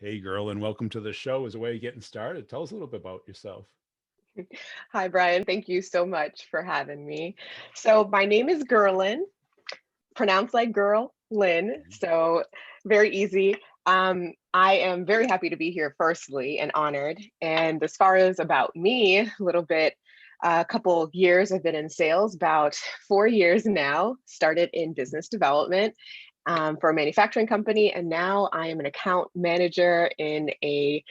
Hey, girl, and welcome to the show. As a way of getting started, tell us a little bit about yourself. Hi, Brian. Thank you so much for having me. So my name is Girlin, pronounced like girl, Lynn. Mhm. So very easy. I am very happy to be here, firstly, and honored. And as far as about me, a little bit, a couple of years I've been in sales, about 4 years now, started in business development for a manufacturing company. And now I am an account manager in a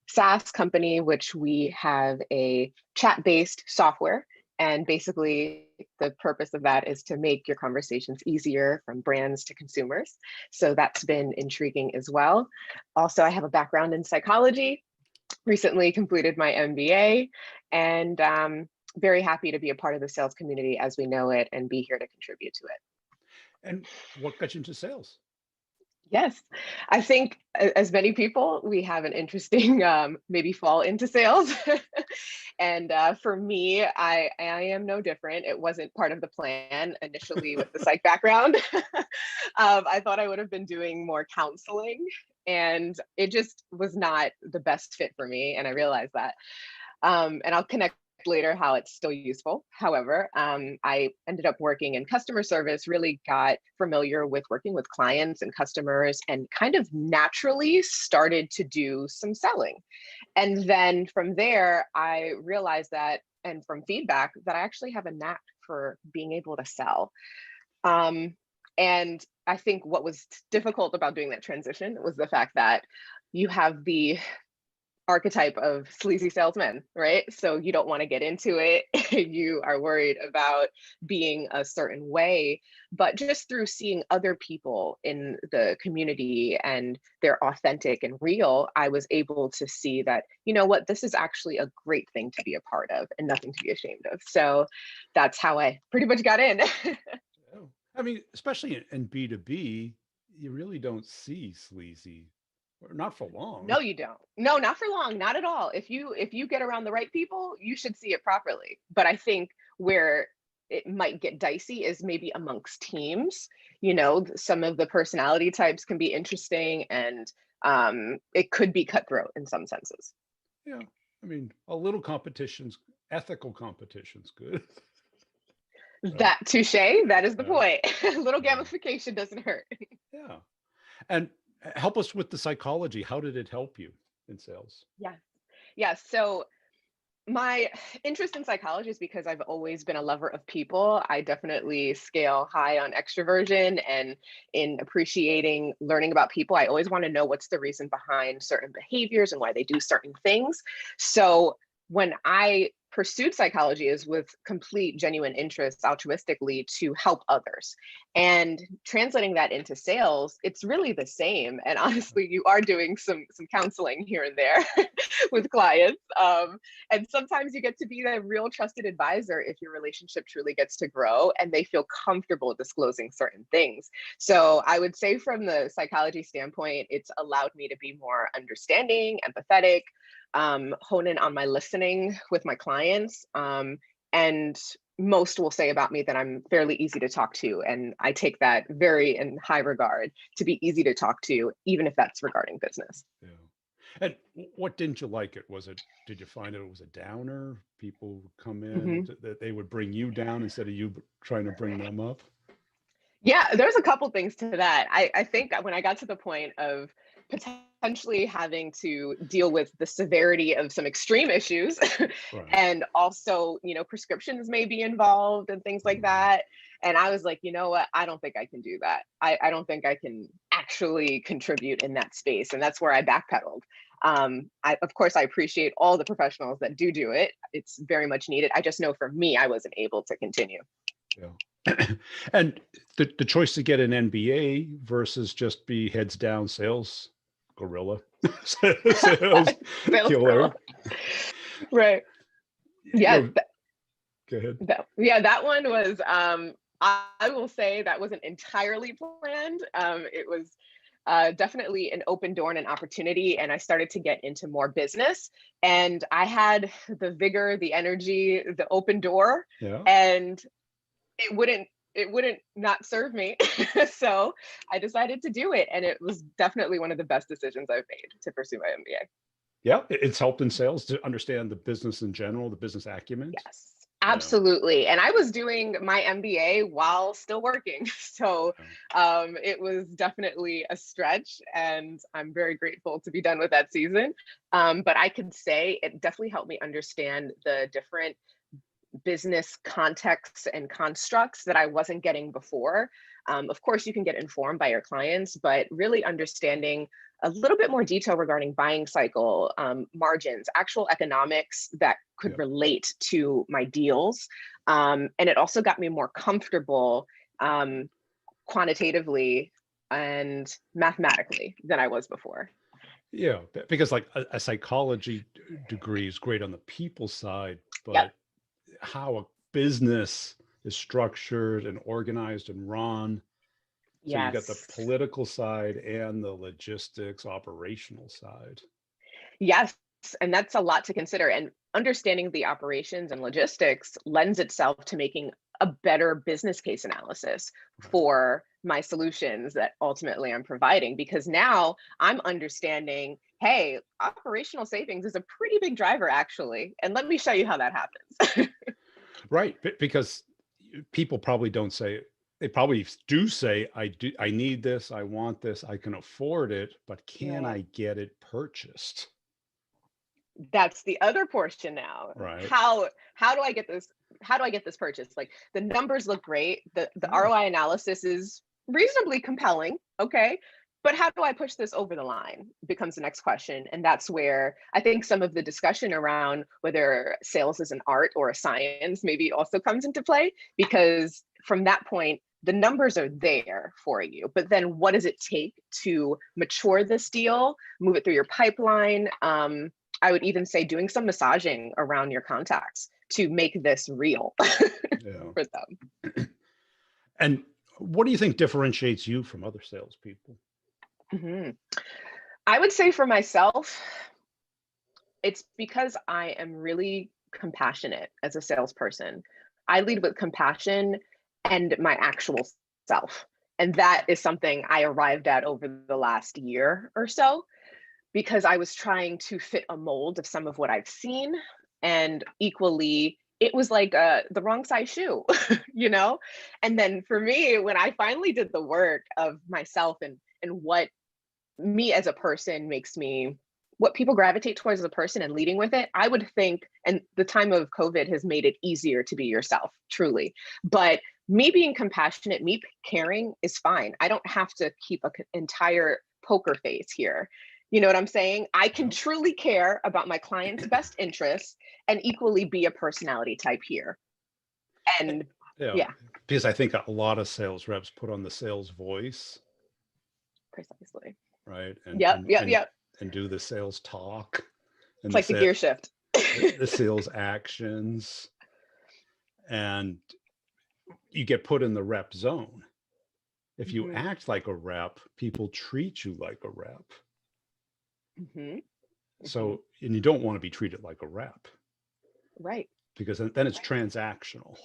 SaaS company, which we have a chat-based software. And basically, the purpose of that is to make your conversations easier from brands to consumers. So that's been intriguing as well. Also, I have a background in psychology, recently completed my MBA, and very happy to be a part of the sales community as we know it and be here to contribute to it. And what got you into sales? Yes, I think as many people, we have an interesting maybe fall into sales. And for me, I am no different. It wasn't part of the plan initially with the psych background. I thought I would have been doing more counseling, and it just was not the best fit for me. And I realized that. And I'll connect later how it's still useful. However, I ended up working in customer service, really got familiar with working with clients and customers, and kind of naturally started to do some selling. And then from there, I realized that, and from feedback, that I actually have a knack for being able to sell. Um, and I think what was difficult about doing that transition was the fact that you have the archetype of sleazy salesman, right? So you don't want to get into it. You are worried about being a certain way. But just through seeing other people in the community and they're authentic and real, I was able to see that, you know what, this is actually a great thing to be a part of and nothing to be ashamed of. So that's how I pretty much got in. Oh, I mean, especially in B2B, you really don't see sleazy, or not for long. No, you don't. No, not for long, not at all. If you get around the right people, you should see it properly. But I think where it might get dicey is maybe amongst teams. Some of the personality types can be interesting, and it could be cutthroat in some senses. Yeah, I mean, a little competition's ethical competition's good, right? That touche, that is the Uh, point. A little yeah, gamification doesn't hurt. yeah. And help us with the psychology. How did it help you in sales? Yeah. Yeah. So my interest in psychology is because I've always been a lover of people. I definitely scale high on extroversion, and in appreciating learning about people, I always want to know what's the reason behind certain behaviors and why they do certain things. So when I pursued psychology is with complete genuine interest altruistically to help others, and translating that into sales, it's really the same. And honestly, you are doing some counseling here and there with clients. And sometimes you get to be the real trusted advisor if your relationship truly gets to grow and they feel comfortable disclosing certain things. So I would say, from the psychology standpoint, it's allowed me to be more understanding, empathetic, hone in on my listening with my clients. And most will say about me that I'm fairly easy to talk to. And I take that very in high regard, to be easy to talk to, even if that's regarding business. Yeah. And what didn't you like it? Did you find it was a downer? People would come in Mhm. that they would bring you down instead of you trying to bring them up? Yeah, there's a couple things to that. I think when I got to the point of potentially having to deal with the severity of some extreme issues, Right. and also, prescriptions may be involved and things like Mhm. that. And I was like, you know what? I don't think I can do that. I don't think I can actually contribute in that space. And that's where I backpedaled. Of course, I appreciate all the professionals that do it. It's very much needed. I just know for me, I wasn't able to continue. Yeah. And the choice to get an MBA versus just be heads down sales gorilla, sales Sales killer. girl. Right. You Yeah. know, go ahead. Yeah, that one was, I will say that wasn't entirely planned. It was definitely an open door and an opportunity. And I started to get into more business. And I had the vigor, the energy, the open door. Yeah. And it wouldn't it wouldn't not serve me. So I decided to do it. And it was definitely one of the best decisions I've made to pursue my MBA. Yeah, it's helped in sales to understand the business in general, the business acumen. Yes, Yeah. absolutely. And I was doing my MBA while still working. So it was definitely a stretch, and I'm very grateful to be done with that season. But I could say it definitely helped me understand the different business contexts and constructs that I wasn't getting before. Of course, you can get informed by your clients, but really understanding a little bit more detail regarding buying cycle, margins, actual economics that could Yeah. relate to my deals. And it also got me more comfortable quantitatively and mathematically than I was before. Yeah, because like a psychology degree is great on the people side, Yep. but how a business is structured and organized and run. So you got the Yes. political side and the logistics operational side. Yes, and that's a lot to consider. And understanding the operations and logistics lends itself to making a better business case analysis Right. for my solutions that ultimately I'm providing. Because now I'm understanding, hey, operational savings is a pretty big driver, actually. And let me show you how that happens. Right. Because people probably don't say, they probably do say, I need this, I want this, I can afford it, but can Right. I get it purchased? That's the other portion now. Right. How do I get this? How do I get this purchase? Like, the numbers look great. The Yeah. ROI analysis is reasonably compelling. Okay. But how do I push this over the line becomes the next question. And that's where I think some of the discussion around whether sales is an art or a science maybe also comes into play, because from that point, the numbers are there for you. But then what does it take to mature this deal, move it through your pipeline? I would even say doing some massaging around your contacts to make this real Yeah. for them. And what do you think differentiates you from other salespeople? Mhm. I would say for myself, it's because I am really compassionate as a salesperson. I lead with compassion and my actual self. And that is something I arrived at over the last year or so, because I was trying to fit a mold of some of what I've seen. And equally, it was like the wrong size shoe, you know? And then for me, when I finally did the work of myself and what me as a person makes me, what people gravitate towards as a person and leading with it, I would think, and the time of COVID has made it easier to be yourself, truly. But me being compassionate, me caring is fine. I don't have to keep an entire poker face here. You know what I'm saying? I can Yeah. truly care about my client's best interests and equally be a personality type here. And Yeah. yeah, Because I think a lot of sales reps put on the sales voice, precisely. right? And Yep, and yep, and yep. and do the sales talk It's and the like the gear shift. the sales actions, and you get put in the rep zone. If you Hmm. act like a rep, people treat you like a rep. Hmm. Hmm. So, and you don't want to be treated like a rep, Right. because then it's Right. transactional.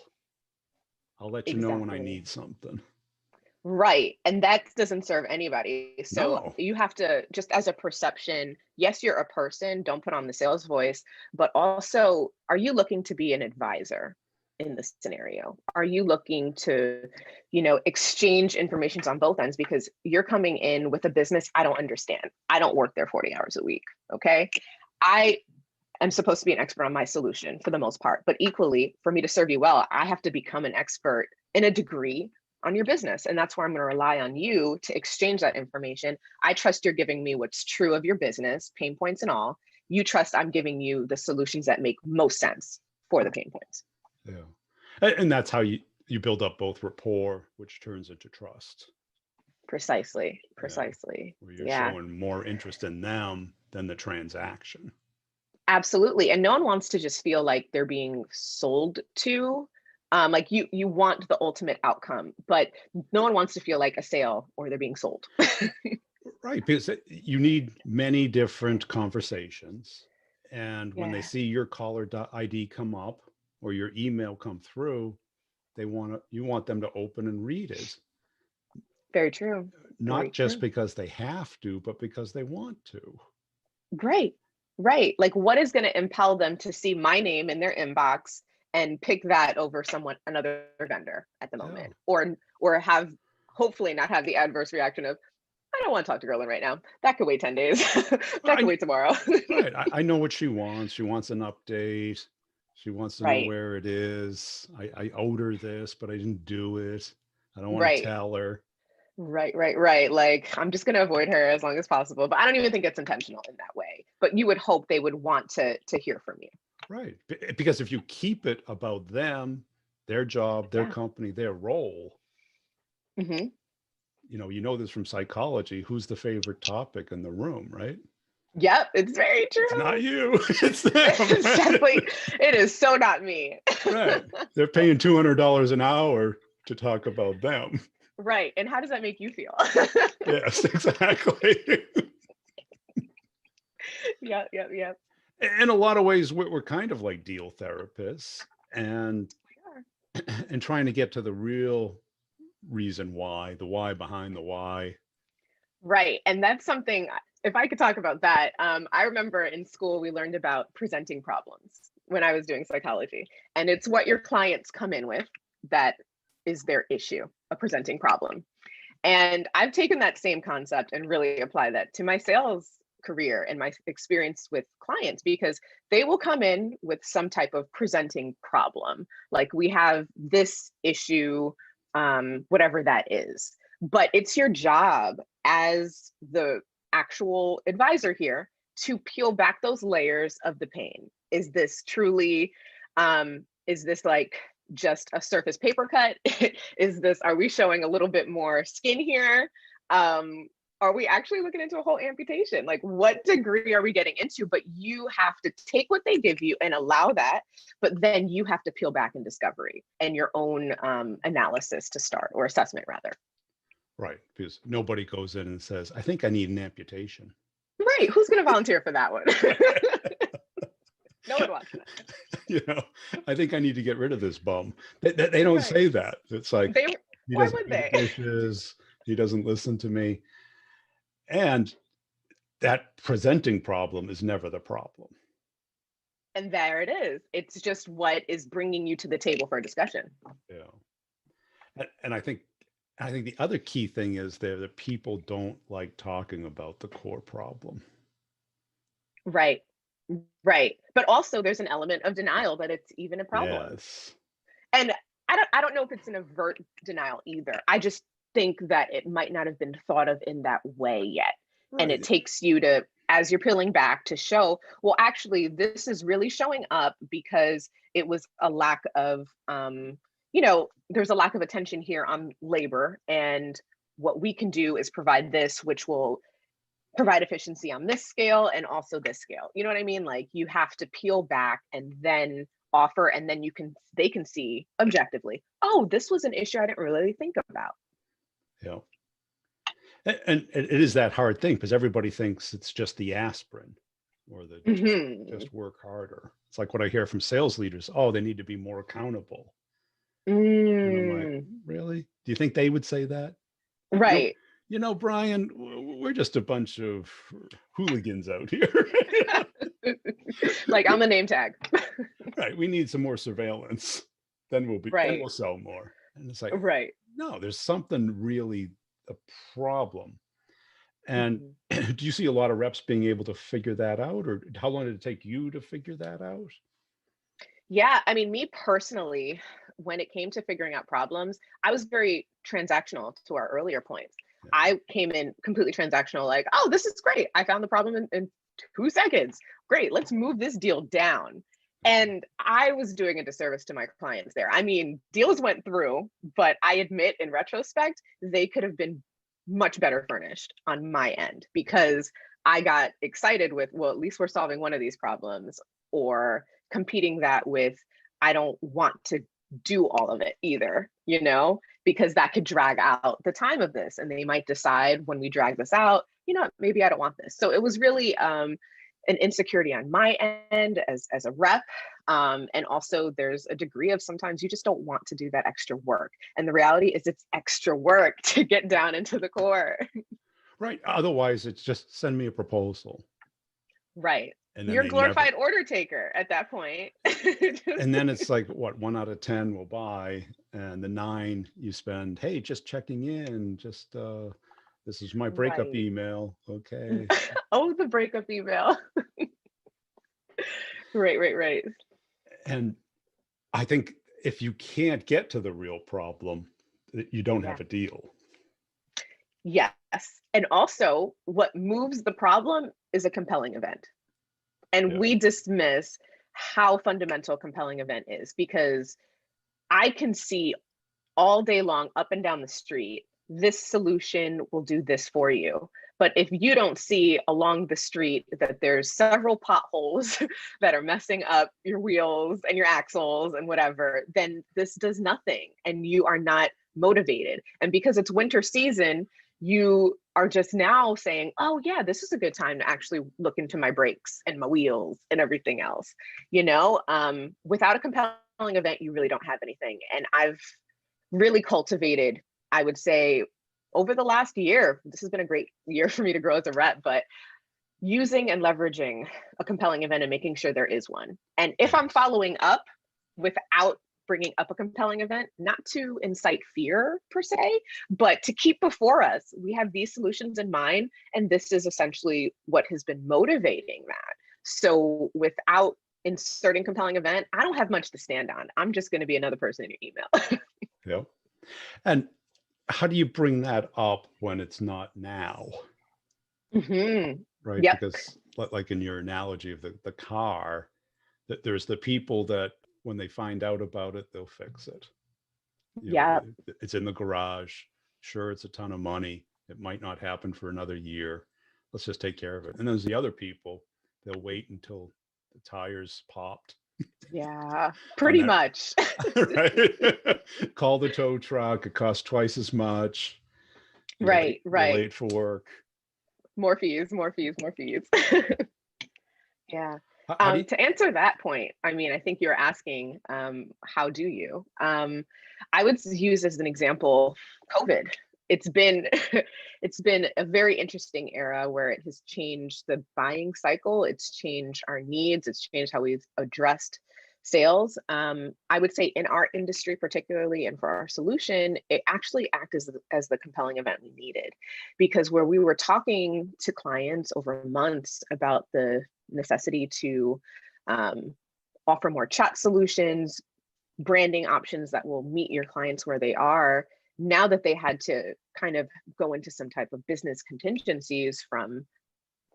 I'll let you know when I Exactly. need something. Right. And that doesn't serve anybody. So No. you have to, just as a perception, yes, you're a person, don't put on the sales voice, but also, are you looking to be an advisor in this scenario? Are you looking to, exchange informations on both ends? Because you're coming in with a business I don't understand. I don't work there 40 hours a week. Okay. I am supposed to be an expert on my solution for the most part, but equally, for me to serve you well, I have to become an expert in a degree on your business. And that's where I'm going to rely on you to exchange that information. I trust you're giving me what's true of your business, pain points and all. You trust I'm giving you the solutions that make most sense for the pain points. Yeah. And that's how you build up both rapport, which turns into trust. Precisely. Yeah. Precisely. Where you're Yeah, showing more interest in them than the transaction. absolutely. And no one wants to just feel like they're being sold to. Like you want the ultimate outcome, but no one wants to feel like a sale or they're being sold. Right. Because you need many different conversations. And when they Yeah. see your caller ID come up or your email come through, you want them to open and read it, Very true. Very not just true. because they have to, but because they want to. Right. Right. Like, what is going to impel them to see my name in their inbox and pick that over another vendor at the Yeah. moment, or have, hopefully not have the adverse reaction of, I don't want to talk to Girlin right now. That could wait 10 days. Well, That could wait tomorrow. right. I know what she wants. She wants an update. She wants to know Right. where it is. I owed her this, but I didn't do it. I don't want to Right. tell her. Right. Like, I'm just going to avoid her as long as possible. But I don't even think it's intentional in that way. But you would hope they would want to hear from you. Right. Because if you keep it about them, their job, their Yeah. company, their role, Hmm. you know this from psychology, who's the favorite topic in the room, right? Yep. It's very It's not true. you, it's them. It's definitely, it is so not me. Right. They're paying $200 an hour to talk about them. Right. And how does that make you feel? Yes, exactly. Yep. In a lot of ways, we're kind of like deal therapists, and Sure. and trying to get to the real reason why, the why behind the why. Right. And that's something, if I could talk about that, I remember in school we learned about presenting problems when I was doing psychology. And it's what your clients come in with that is their issue, a presenting problem. And I've taken that same concept and really apply that to my sales career and my experience with clients, because they will come in with some type of presenting problem. Like, we have this issue, whatever that is. But it's your job as the actual advisor here to peel back those layers of the pain. Is this truly, is this like just a surface paper cut? Are we showing a little bit more skin here? Are we actually looking into a whole amputation? Like, what degree are we getting into? But you have to take what they give you and allow that, but then you have to peel back in discovery and your own analysis to start, or assessment rather. Right. Because nobody goes in and says, I think I need an amputation. Right. Who's going to volunteer for that one? No one wants that. I think I need to get rid of this bum. They don't Right. say that. It's like, he Why doesn't would do the they? dishes, he doesn't listen to me. And that presenting problem is never the problem. And there it is. It's just what is bringing you to the table for a discussion. Yeah. And I think the other key thing is that people don't like talking about the core problem. Right. But also there's an element of denial that it's even a problem. Yes. And I don't know if it's an overt denial either. I just think that it might not have been thought of in that way yet. And it Right. takes you to, as you're peeling back, to show, well, actually, this is really showing up because it was a lack of, there's a lack of attention here on labor. And what we can do is provide this, which will provide efficiency on this scale and also this scale. You know what I mean? Like, you have to peel back and then offer, and then they can see objectively, oh, this was an issue I didn't really think about. Yeah. And it is that hard thing, because everybody thinks it's just the aspirin, or the just work harder. It's like what I hear from sales leaders. Oh, they need to be more accountable. And I'm like, really? Do you think they would say that? Right. Brian, we're just a bunch of hooligans out here. Like, I'm a name tag. Right. We need some more surveillance. Then Right. we'll sell more. And it's like, Right. no, there's something really a problem. And do you see a lot of reps being able to figure that out, or how long did it take you to figure that out? Yeah, I mean, me personally, when it came to figuring out problems, I was very transactional to our earlier points. Yeah. I came in completely transactional, like, oh, this is great. I found the problem in 2 seconds. Great, let's move this deal down. And I was doing a disservice to my clients there. I mean, deals went through, but I admit in retrospect, they could have been much better furnished on my end, because I got excited with, well, at least we're solving one of these problems, or competing that with, I don't want to do all of it either, because that could drag out the time of this. And they might decide, when we drag this out, maybe I don't want this. So it was really an insecurity on my end as a rep, And also there's a degree of sometimes you just don't want to do that extra work. And the reality is it's extra work to get down into the core. Right. Otherwise, it's just send me a proposal. Right. And then You're a they never, glorified order taker at that point. and then it's like, what, 1 out of 10 will buy, and the 9 you spend, hey, just checking in, just, this is my breakup Right. email. Okay. Oh, the breakup email. Right. And I think if you can't get to the real problem, you don't Yeah. have a deal. Yes. And also, what moves the problem is a compelling event. And Yeah. we dismiss how fundamental a compelling event is, because I can see all day long up and down the street, this solution will do this for you. But if you don't see along the street that there's several potholes that are messing up your wheels and your axles and whatever, then this does nothing and you are not motivated. And because it's winter season, you are just now saying, oh yeah, this is a good time to actually look into my brakes and my wheels and everything else. Without a compelling event, you really don't have anything. And I've really cultivated, I would say, over the last year, this has been a great year for me to grow as a rep, but using and leveraging a compelling event and making sure there is one. And if I'm following up without bringing up a compelling event, not to incite fear per se, but to keep before us, we have these solutions in mind, and this is essentially what has been motivating that. So without inserting compelling event, I don't have much to stand on. I'm just going to be another person in your email. Yep. And how do you bring that up when it's not now? Right? Yep. Because like in your analogy of the car, that there's the people that when they find out about it, they'll fix it. Yeah. It's in the garage. Sure, it's a ton of money. It might not happen for another year. Let's just take care of it. And there's the other people, they'll wait until the tires popped. Yeah, pretty much. Right. Call the tow truck. It costs twice as much. Right. You're late for work. More fees. Yeah. How do you, To answer that point, I mean, I think you're asking, how do you? I would use as an example, COVID. It's been it's been a very interesting era where it has changed the buying cycle. It's changed our needs. It's changed how we've addressed sales. I would say in our industry, particularly, and for our solution, it actually acted as the compelling event we needed, because where we were talking to clients over months about the necessity to offer more chat solutions, branding options that will meet your clients where they are. Now that they had to kind of go into some type of business contingencies, from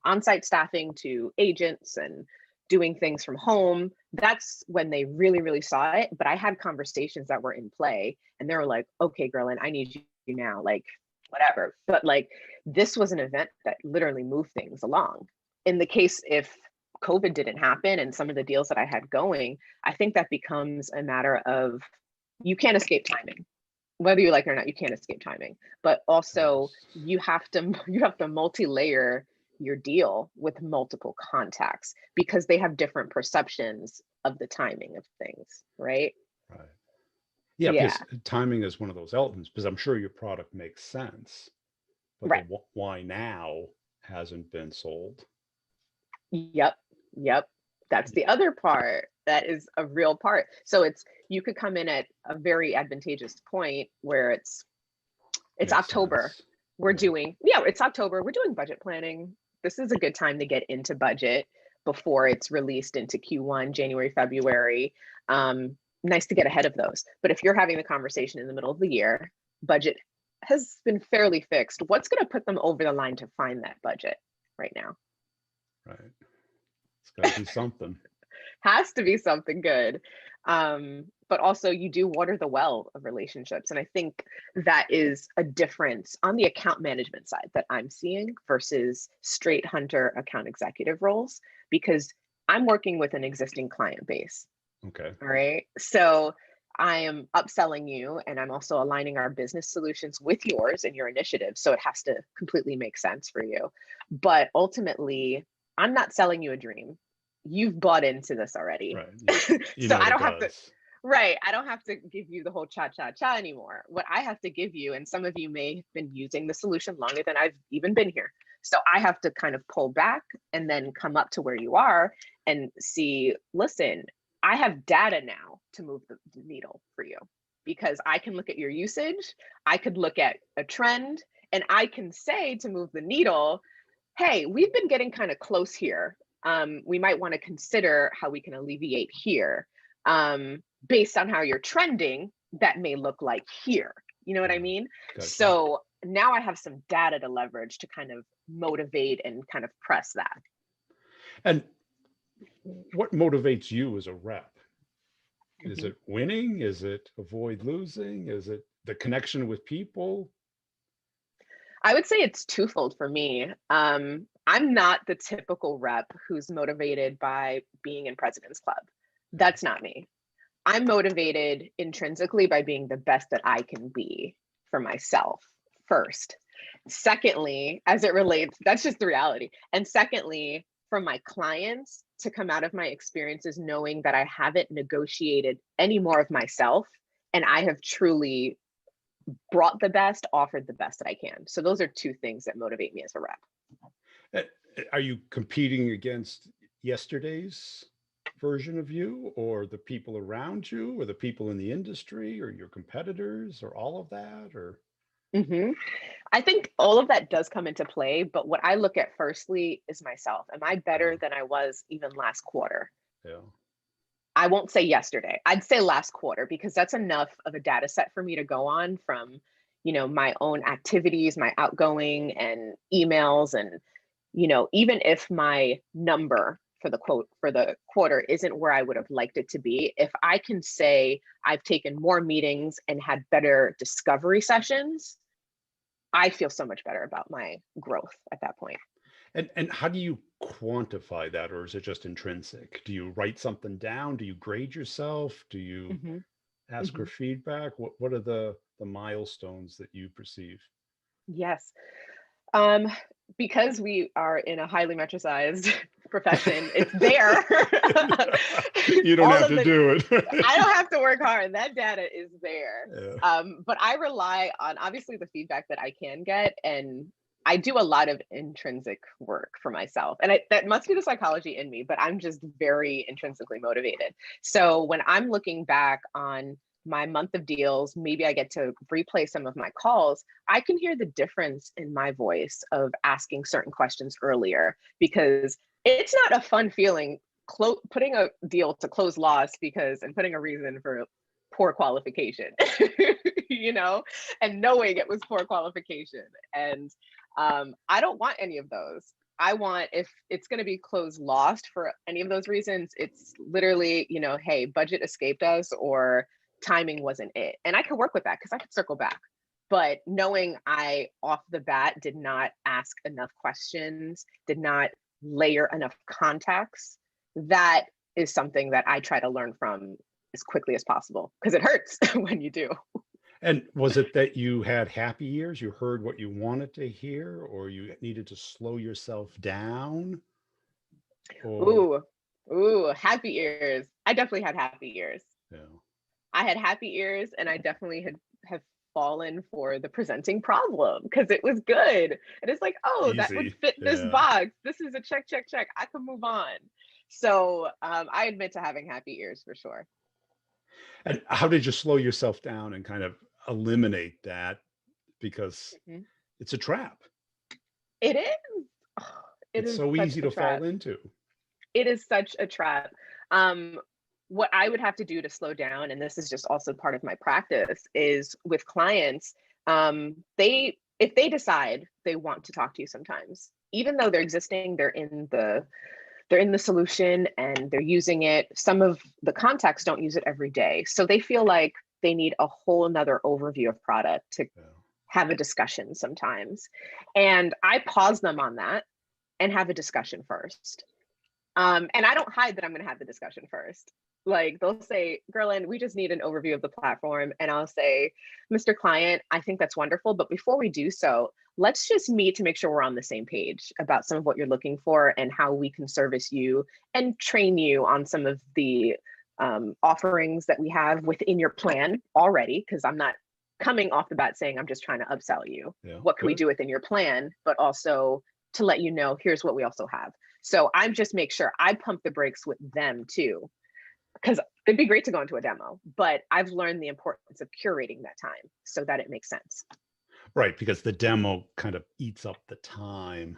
on-site staffing to agents and doing things from home, that's when they really saw it. But I had conversations that were in play and they were like, okay, Girlin, I need you now, like whatever. But like, this was an event that literally moved things along. In the case, if COVID didn't happen and some of the deals that I had going, I think that becomes a matter of, you can't escape timing. Whether you like it or not, you can't escape timing. But also you have to multi-layer your deal with multiple contacts, because they have different perceptions of the timing of things, right? right. Yeah, Yeah. because timing is one of those elements, because I'm sure your product makes sense, but Right. the why now hasn't been sold. Yep. That's the other part. That is a real part. So you could come in at a very advantageous point where it's Makes October. sense. It's October. We're doing budget planning. This is a good time to get into budget before it's released into Q1, January, February. Nice to get ahead of those. But if you're having the conversation in the middle of the year, budget has been fairly fixed. What's going to put them over the line to find that budget right now? Right. It's got to be something. Has to be something good. But also you do water the well of relationships. And I think that is a difference on the account management side that I'm seeing versus straight hunter account executive roles, because I'm working with an existing client base. Okay. All right. So I am upselling you, and I'm also aligning our business solutions with yours and your initiative. So it has to completely make sense for you. But ultimately, I'm not selling you a dream. you've bought into this already. Right. You So know what I it don't have to, does. right. I don't have to give you the whole cha-cha-cha anymore. What I have to give you, and some of you may have been using the solution longer than I've even been here. So I have to kind of pull back and then come up to where you are and see, listen, I have data now to move the needle for you, because I can look at your usage, I could look at a trend, and I can say to move the needle, hey, we've been getting kind of close here. We might want to consider how we can alleviate here. Based on how you're trending, that may look like here. You know what I mean? Gotcha. So now I have some data to leverage to kind of motivate and kind of press that. And what motivates you as a rep? Is Mhm. it winning? Is it avoid losing? Is it the connection with people? I would say it's twofold for me. I'm not the typical rep who's motivated by being in President's Club. That's not me. I'm motivated intrinsically by being the best that I can be for myself first. Secondly, as it relates, that's just the reality. And secondly, for my clients to come out of my experiences knowing that I haven't negotiated any more of myself and I have truly brought the best, offered the best that I can. So those are two things that motivate me as a rep. Are you competing against yesterday's version of you, or the people around you, or the people in the industry, or your competitors, or all of that? Or hmm I think all of that does come into play, but what I look at firstly is myself. Am I better yeah, than I was even last quarter? yeah, I won't say yesterday. I'd say last quarter, because that's enough of a data set for me to go on from, my own activities, my outgoing and emails. And, even if my number for the quarter isn't where I would have liked it to be, if I can say I've taken more meetings and had better discovery sessions, I feel so much better about my growth at that point. and how do you quantify that, or is it just intrinsic? Do you write something down? Do you grade yourself? Do you hmm ask for hmm feedback? What are the milestones that you perceive? Yes. Um, because we are in a highly metricized profession, it's there. You don't All have of to the, do I it. don't have to work hard. That data is there. Yeah. But I rely on obviously the feedback that I can get, and I do a lot of intrinsic work for myself. And that must be the psychology in me, but I'm just very intrinsically motivated. So when I'm looking back on my month of deals, maybe I get to replay some of my calls, I can hear the difference in my voice of asking certain questions earlier, because it's not a fun feeling putting a deal to close loss and putting a reason for poor qualification, you know, and knowing it was poor qualification. And I don't want any of those. I want, if it's going to be closed lost for any of those reasons, it's literally, hey, budget escaped us or timing wasn't it. And I could work with that because I could circle back. But knowing I off the bat did not ask enough questions, did not layer enough context, that is something that I try to learn from as quickly as possible, because it hurts when you do. And was it that you had happy years? You heard what you wanted to hear, or you needed to slow yourself down? Or, Ooh, happy ears. I definitely had happy ears. you know, I had happy ears, and I definitely have fallen for the presenting problem because it was good. And it's like, oh, that would easy. fit this Yeah. box. This is a check, check, check. I can move on. So I admit to having happy ears for sure. And how did you slow yourself down and kind of eliminate that? Because Mhm. it's a trap. It is. Oh, it It's is so such easy a to fall trap. into. It is such a trap. Um, what I would have to do to slow down, and this is just also part of my practice, is with clients, they if they decide they want to talk to you sometimes, even though they're existing, they're in the solution and they're using it. Some of the contacts don't use it every day. So they feel like they need a whole nother overview of product to Yeah. have a discussion sometimes. And I pause them on that and have a discussion first. And I don't hide that I'm going to have the discussion first. Like they'll say, Girlin, we just need an overview of the platform. And I'll say, Mr. Client, I think that's wonderful. But before we do so, let's just meet to make sure we're on the same page about some of what you're looking for and how we can service you and train you on some of the offerings that we have within your plan already. Because I'm not coming off the bat saying I'm just trying to upsell you. Yeah, What can we do within your plan, but also to let you know, here's what we also have. So I'm just make sure I pump the brakes with them too, because it'd be great to go into a demo, but I've learned the importance of curating that time so that it makes sense. Right, because the demo kind of eats up the time,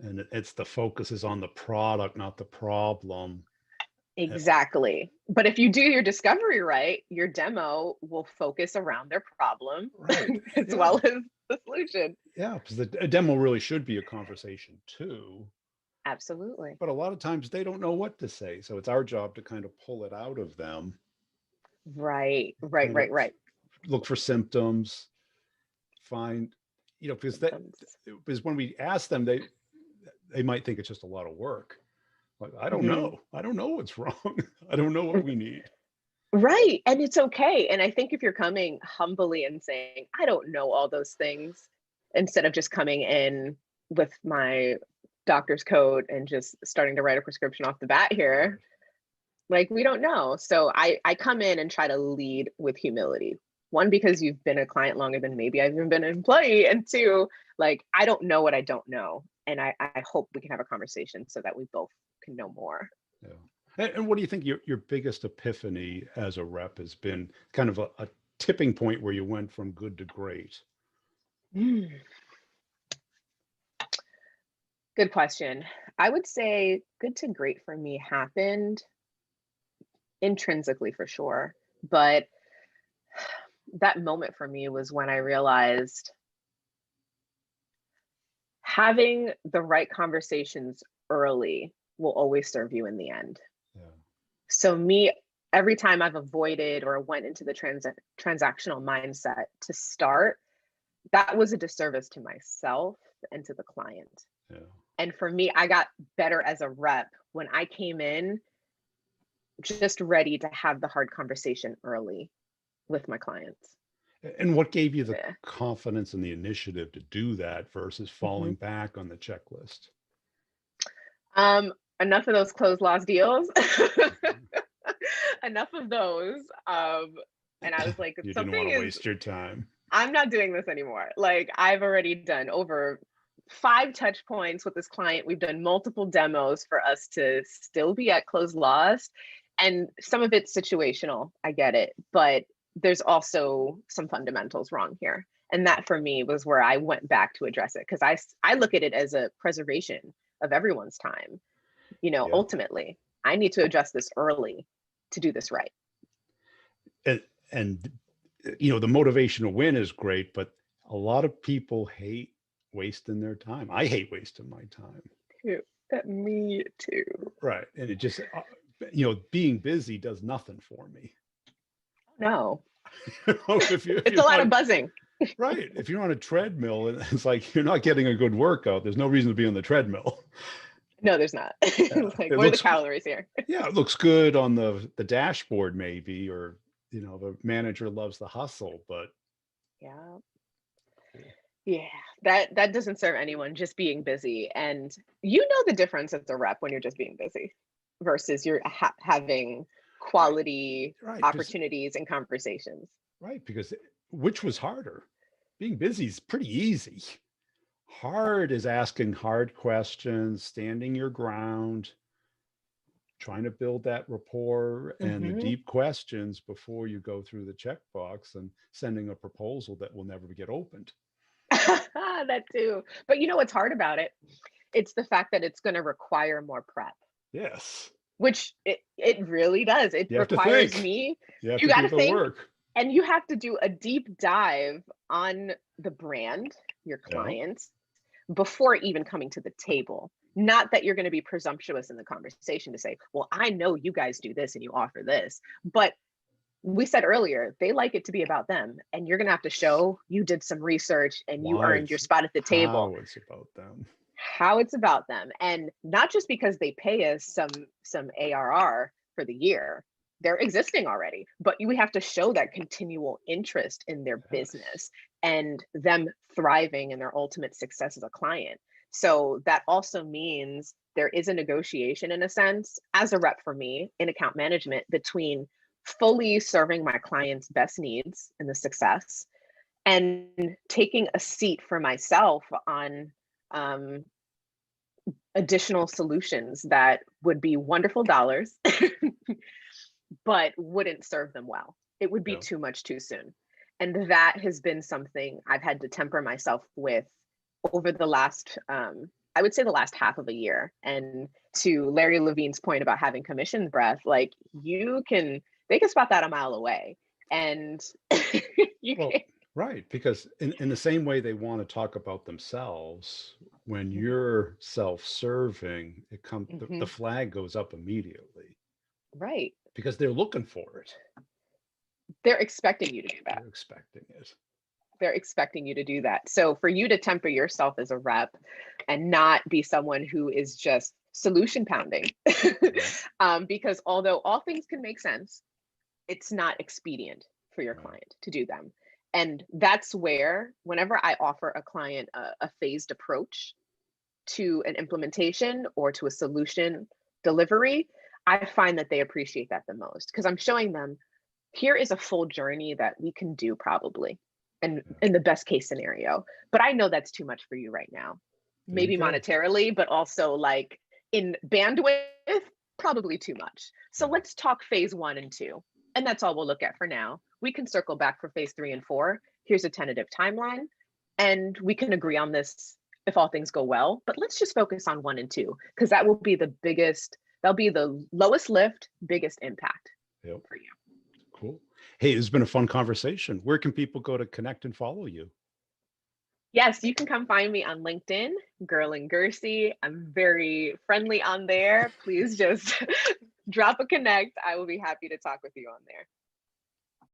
and it's the focus is on the product, not the problem. Exactly. But if you do your discovery right, your demo will focus around their problem Right. as well as the solution. Yeah, because a demo really should be a conversation too. Absolutely. But a lot of times they don't know what to say. So it's our job to kind of pull it out of them. Right. Look for symptoms, find, because when we ask them, they might think it's just a lot of work. Like, I don't know. I don't know what's wrong. I don't know what we need. Right. And it's okay. And I think if you're coming humbly and saying, I don't know all those things, instead of just coming in with my doctor's coat and just starting to write a prescription off the bat here, like we don't know. So I come in and try to lead with humility. One, because you've been a client longer than maybe I've even been an employee. And two, like, I don't know what I don't know. And I hope we can have a conversation so that we both can know more. Yeah. And what do you think your biggest epiphany as a rep has been, kind of a tipping point where you went from good to great? Good question. I would say good to great for me happened intrinsically for sure. But that moment for me was when I realized having the right conversations early will always serve you in the end. Yeah. So me, every time I've avoided or went into the transactional mindset to start, that was a disservice to myself and to the client. Yeah. And for me, I got better as a rep when I came in just ready to have the hard conversation early with my clients. And what gave you the confidence and the initiative to do that versus falling back on the checklist? Enough of those closed loss deals. Enough of those. And I was like, you didn't want to waste your time. I'm not doing this anymore. Like, I've already done over 5 touch points with this client. We've done multiple demos for us to still be at closed loss. And some of it's situational. I get it. But there's also some fundamentals wrong here. And that for me was where I went back to address it, because I look at it as a preservation of everyone's time. Ultimately, I need to address this early to do this right. And the motivation to win is great, but a lot of people hate wasting their time. I hate wasting my time. Me too. Right. And it just, being busy does nothing for me. No. It's a lot of buzzing. Right. If you're on a treadmill, and it's like you're not getting a good workout, there's no reason to be on the treadmill. No, there's not. Like, what are the calories here? Yeah, it looks good on the dashboard maybe, or the manager loves the hustle, but yeah, that doesn't serve anyone, just being busy. And the difference as a rep when you're just being busy versus you're having quality opportunities and conversations. Right, because which was harder? Being busy is pretty easy. Hard is asking hard questions, standing your ground, trying to build that rapport and the deep questions before you go through the checkbox and sending a proposal that will never get opened. That too. But what's hard about it? It's the fact that it's going to require more prep. Yes. Which it really does. It requires me. You got to think. Work. And you have to do a deep dive on the brand, your clients, before even coming to the table. Not that you're going to be presumptuous in the conversation to say, well, I know you guys do this and you offer this. But we said earlier, they like it to be about them. And you're going to have to show you did some research and you earned your spot at the table. How it's about them. How it's about them. And not just because they pay us some ARR for the year, they're existing already, but we have to show that continual interest in their Yes. business and them thriving in their ultimate success as a client. So that also means there is a negotiation, in a sense, as a rep for me in account management, between fully serving my clients' best needs and the success, and taking a seat for myself on um, additional solutions that would be wonderful dollars, but wouldn't serve them well. It would be Yeah. too much too soon. And that has been something I've had to temper myself with over the last, I would say the last half of a year. And to Larry Levine's point about having commission breath, like they can spot that a mile away. And you Well, can. right. Because in the same way they want to talk about themselves, when you're self-serving, the Mhm. flag goes up immediately Right. because they're looking for it. They're expecting you to do that. They're expecting it. They're expecting you to do that. So for you to temper yourself as a rep and not be someone who is just solution pounding, Right. because although all things can make sense, it's not expedient for your Right. client to do them. And that's where, whenever I offer a client a phased approach to an implementation or to a solution delivery, I find that they appreciate that the most, because I'm showing them here is a full journey that we can do probably, and Yeah. in the best case scenario. But I know that's too much for you right now. There you Maybe go. monetarily, but also like in bandwidth, probably too much. So Yeah. let's talk phase 1 and 2. And that's all we'll look at for now. We can circle back for phase 3 and 4. Here's a tentative timeline. And we can agree on this if all things go well. But let's just focus on 1 and 2, because that will be the biggest, that'll be the lowest lift, biggest impact Yep. for you. Cool. Hey, it's been a fun conversation. Where can people go to connect and follow you? Yes, you can come find me on LinkedIn, Girlin Gersey. I'm very friendly on there. Please just drop a connect. I will be happy to talk with you on there.